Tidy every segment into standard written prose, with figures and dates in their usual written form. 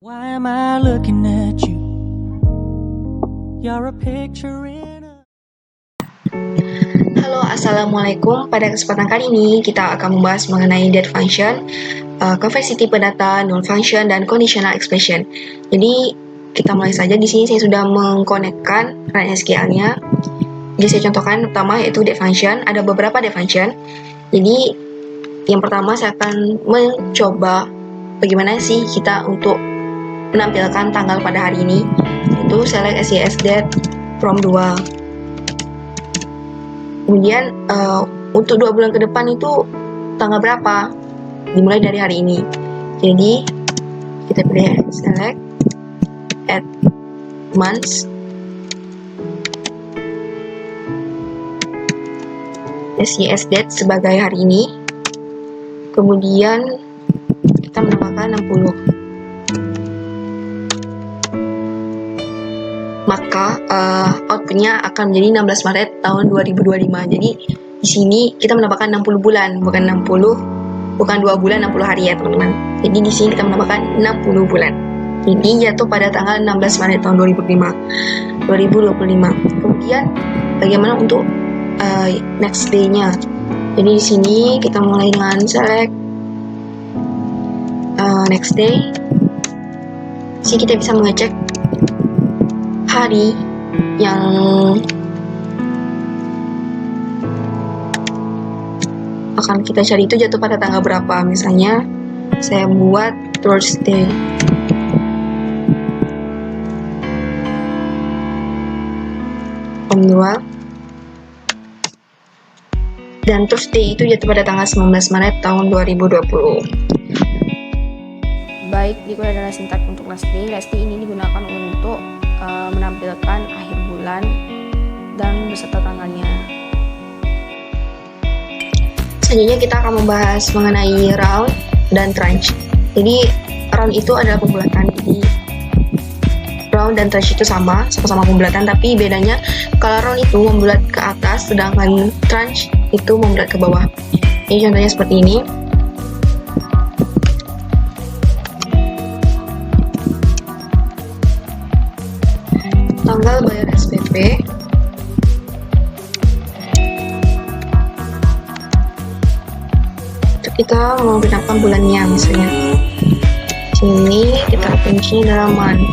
Why am I looking at you? You're a picture in a... Halo, assalamualaikum. Pada kesempatan kali ini kita akan membahas mengenai date function, converse tipe data, null function, dan conditional expression. Jadi kita mulai saja. Di sini saya sudah mengkonekkan run SQL-nya. Jadi saya contohkan pertama yaitu date function. Ada beberapa date function. Jadi yang pertama saya akan mencoba bagaimana sih kita untuk menampilkan tanggal pada hari ini. Itu select SYS date from 2. Kemudian untuk 2 bulan ke depan itu tanggal berapa? Dimulai dari hari ini. Jadi kita pilih select add months, SYS date sebagai hari ini. Kemudian kita menambahkan 60. Maka outputnya akan menjadi 16 Maret tahun 2025. Jadi di sini kita menambahkan 60 bulan, bukan 2 bulan 60 hari ya teman-teman. Jadi di sini kita menambahkan 60 bulan. Jadi jatuh pada tanggal 16 Maret tahun 2025. Kemudian bagaimana untuk next day-nya? Jadi di sini kita mulai dengan select next day. Di sini kita bisa mengecek hari yang akan kita cari itu jatuh pada tanggal berapa. Misalnya saya buat Thursday. Dan Thursday itu jatuh pada tanggal 19 Maret tahun 2020. Baik, berikut adalah sintak untuk last day. Last day ini digunakan untuk menampilkan akhir bulan dan beserta tanggalnya. Selanjutnya kita akan membahas mengenai round dan tranche. Jadi round itu adalah pembulatan. Jadi round dan tranche itu sama-sama pembulatan, tapi bedanya kalau round itu membulat ke atas, sedangkan tranche itu membulat ke bawah. Ini contohnya seperti ini. Tanggal bayar SPP, itu kita mau gunakan bulannya. Misalnya sini kita kunci dalam month,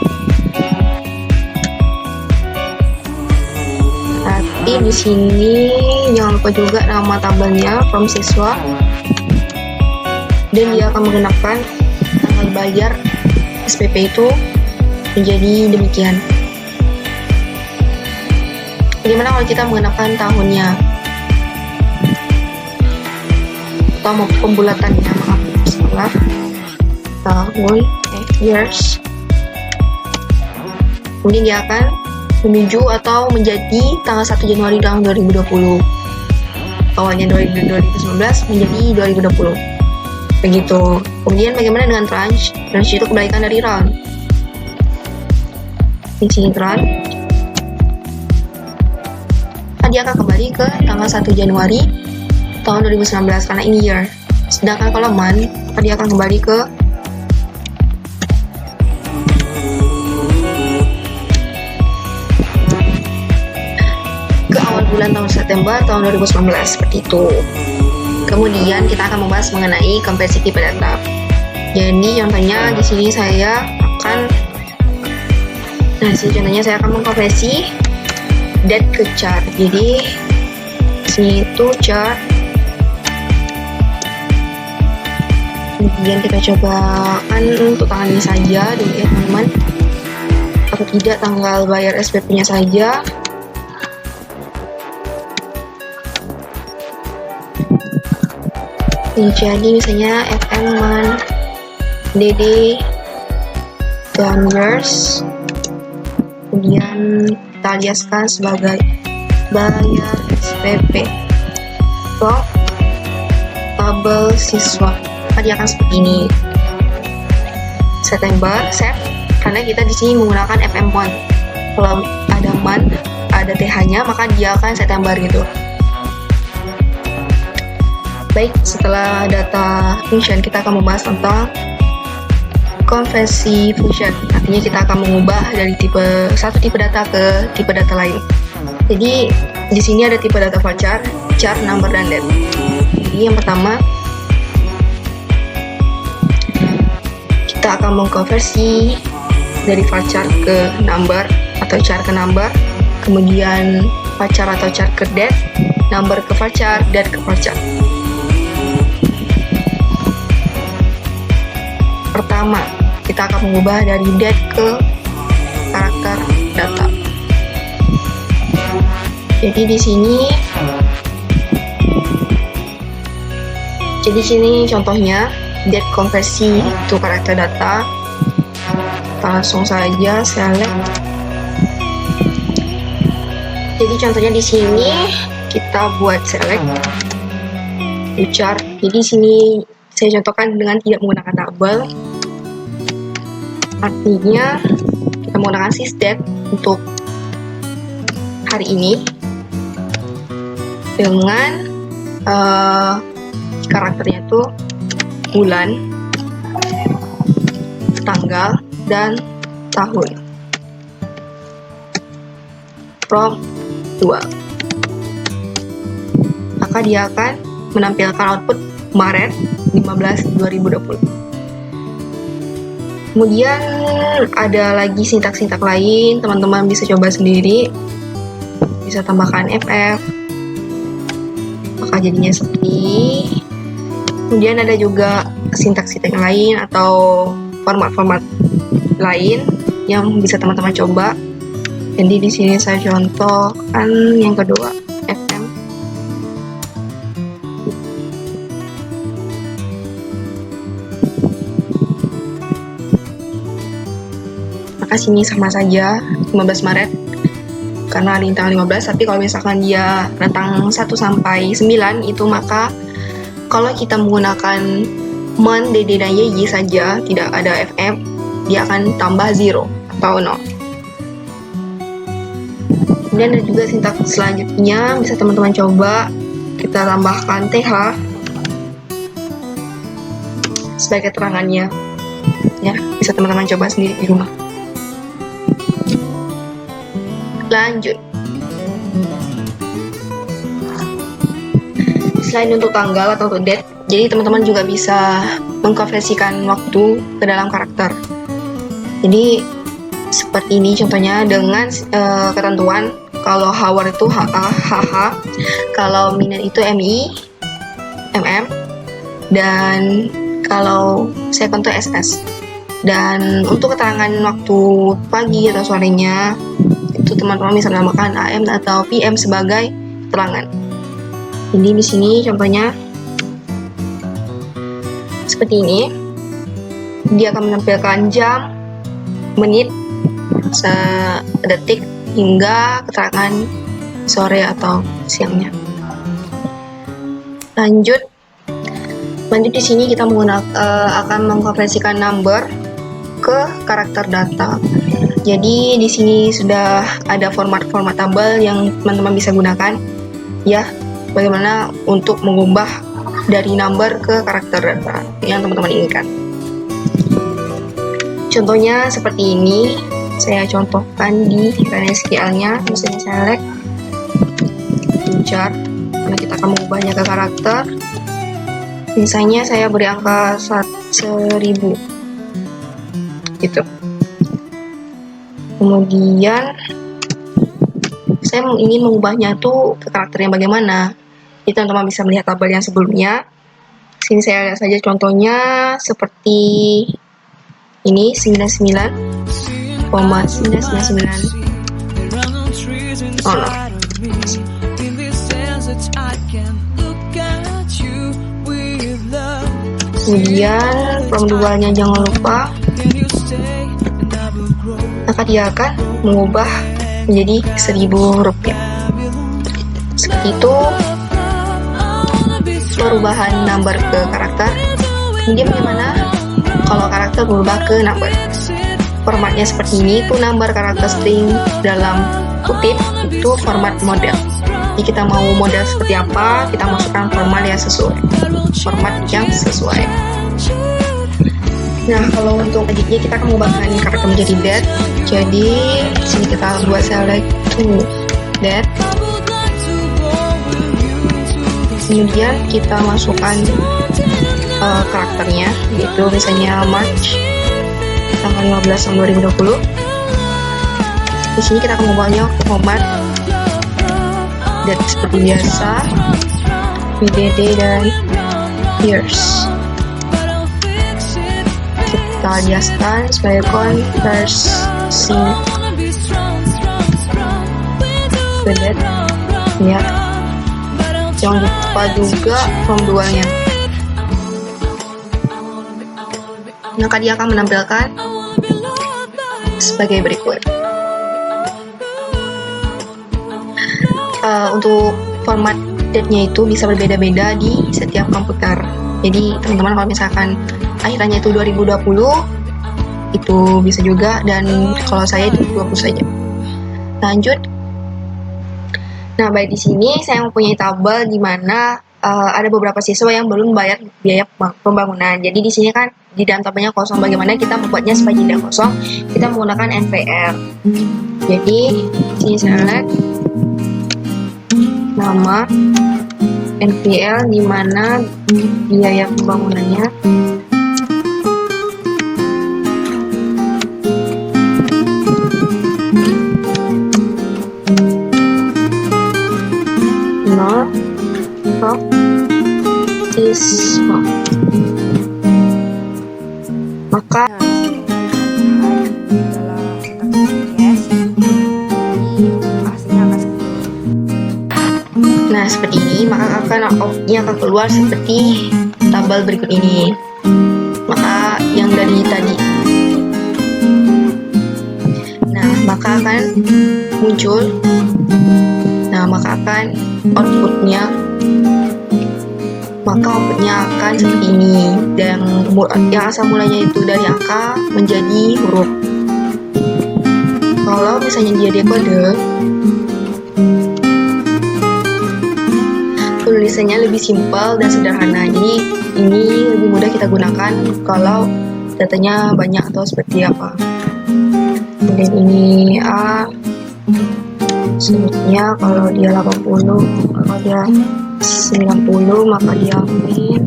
tapi di sini jangan lupa juga nama tabelnya from siswa, dan dia akan menggunakan tanggal bayar SPP itu menjadi demikian. Bagaimana kalau kita menggunakan tahunnya atau pembulatannya, salah, tahun, years. Kemudian dia akan menuju atau menjadi tanggal 1 Januari tahun 2020. Awalnya 2019 menjadi 2020. Begitu. Kemudian bagaimana dengan tranche? Tranche itu kebalikan dari round. Di sini round. Dia akan kembali ke tanggal 1 Januari tahun 2019 karena ini year. Sedangkan kalau month, dia akan kembali ke awal bulan tahun September tahun 2019 seperti itu. Kemudian kita akan membahas mengenai converse tipe data. Jadi contohnya di sini saya akan mengkonversi date ke chart. Jadi sini itu chart. Kemudian kita coba kan untuk tanggal ini saja dulu ya teman-teman, atau tidak tanggal bayar SPP-nya saja. Jadi misalnya FM month, DD, dan years. Kemudian kita aliaskan sebagai bayar SPP from tabel siswa. Dia akan seperti ini. September set, karena kita di sini menggunakan FM month. Kalau ada month, ada TH-nya, maka dia akan September gitu. Baik, setelah data function kita akan membahas tentang konversi function, artinya kita akan mengubah dari satu tipe data ke tipe data lain. Jadi di sini ada tipe data varchar, char, number, dan date. Jadi yang pertama kita akan mengkonversi dari varchar ke number atau char ke number, kemudian varchar atau char ke date, number ke varchar, date ke varchar. Pertama, kita akan mengubah dari date ke karakter data. Jadi di sini contohnya date konversi to karakter data. Kita langsung saja select. Jadi contohnya di sini kita buat select char. Jadi di sini saya contohkan dengan tidak menggunakan tabel. Artinya kita menggunakan sysdate untuk hari ini dengan karakternya itu bulan, tanggal, dan tahun. From 2. Maka dia akan menampilkan output Maret 15, 2020. Kemudian ada lagi sintak-sintak lain, teman-teman bisa coba sendiri. Bisa tambahkan FF, maka jadinya seperti. Kemudian ada juga sintak-sintak lain atau format-format lain yang bisa teman-teman coba. Jadi di sini saya contohkan yang kedua, FM. Maka sini sama saja 15 Maret karena ada tanggal 15, tapi kalau misalkan dia rentang 1 sampai 9 itu, maka kalau kita menggunakan month, DD, dan YY saja, tidak ada FM, dia akan tambah 0 atau 0. Kemudian ada juga sintaks selanjutnya, bisa teman-teman coba. Kita tambahkan TH sebagai keterangannya. Ya, bisa teman-teman coba sendiri di rumah. Lanjut. Selain untuk tanggal atau untuk date, jadi teman-teman juga bisa mengkonversikan waktu ke dalam karakter. Jadi seperti ini contohnya dengan ketentuan kalau hour itu HA, HH, kalau minute itu MI, MM, dan kalau second itu SS. Dan untuk keterangan waktu pagi atau sorenya, itu teman-teman bisa menambahkan AM atau PM sebagai keterangan. Jadi di sini contohnya seperti ini. Dia akan menampilkan jam, menit, detik, hingga keterangan sore atau siangnya. Lanjut di sini kita akan mengkonversikan number ke karakter data. Jadi di sini sudah ada format-format tabel yang teman-teman bisa gunakan, ya. Bagaimana untuk mengubah dari number ke karakter data yang teman-teman inginkan. Contohnya seperti ini, saya contohkan di RNSQL-nya, misalnya select chart, karena kita akan mengubahnya ke karakter. Misalnya saya beri angka 1000, gitu. Kemudian saya ingin mengubahnya tuh ke karakter yang bagaimana. Jadi teman-teman bisa melihat tabel yang sebelumnya. Sini saya lihat saja contohnya seperti ini, 99,999. Oh no. Kemudian from 2-nya jangan lupa. Maka dia akan mengubah menjadi Rp1.000. Seperti itu perubahan number ke karakter. Kemudian bagaimana kalau karakter berubah ke number? Formatnya seperti ini, itu number karakter string dalam kutip itu format model. Jadi kita mau model seperti apa, kita masukkan format yang sesuai. Nah, kalau untuk selanjutnya kita akan mengubahkan karakter menjadi dead. Jadi di sini kita buat select to dead. Kemudian kita masukkan karakternya, yaitu misalnya March tanggal 15 tahun 2020. Di sini kita akan mengubahnya ke format dead seperti biasa, WDD dan years. Kita adjustkan supaya konversi ke dead ya. Jangan lupa juga form 2-nya. Maka dia akan menampilkan sebagai berikut. Untuk format date-nya itu bisa berbeda-beda di setiap komputer. Jadi teman-teman kalau misalkan akhirannya itu 2020 itu bisa juga, dan kalau saya itu 20 saja. Lanjut. Nah, baik, di sini saya mempunyai tabel di mana ada beberapa siswa yang belum bayar biaya pembangunan. Jadi di sini kan di dalam tabelnya kosong. Bagaimana kita membuatnya supaya tidak kosong? Kita menggunakan NPL. Jadi di sini select nama NPL di mana biaya pembangunannya siswa. Maka seperti ini, maka outputnya akan keluar seperti tabel berikut ini. Maka yang dari tadi, nah maka akan muncul, nah maka akan outputnya akan seperti ini, dan yang asal mulanya itu dari angka menjadi huruf. Kalau misalnya dia dekode, tulisannya lebih simpel dan sederhana. Jadi ini lebih mudah kita gunakan kalau datanya banyak atau seperti apa. Kemudian ini A, selanjutnya kalau dia 80, kalau dia 90 maka dia min.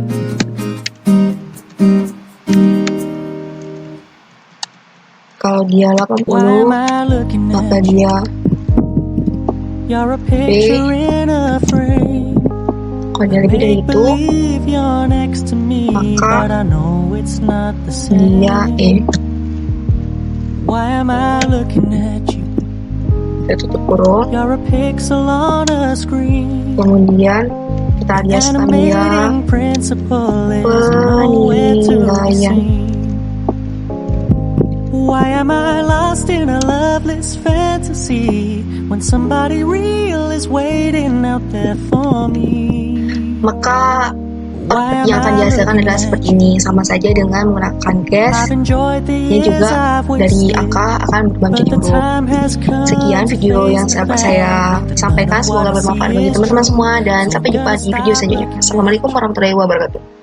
Kalau dia 80 maka dia B. Kalau dia lebih dari itu maka dia E. Kita tutup kurung, kemudian kita aliaskan dia penilaian. Why am I lost in a loveless fantasy when somebody real is waiting out there for me? Maka yang akan dihasilkan adalah seperti ini, sama saja dengan menggunakan guess. Ini juga dari angka akan berubah menjadi huruf. Sekian video yang saya sampaikan, semoga bermanfaat bagi teman-teman semua, dan sampai jumpa di video selanjutnya. Assalamualaikum warahmatullahi wabarakatuh.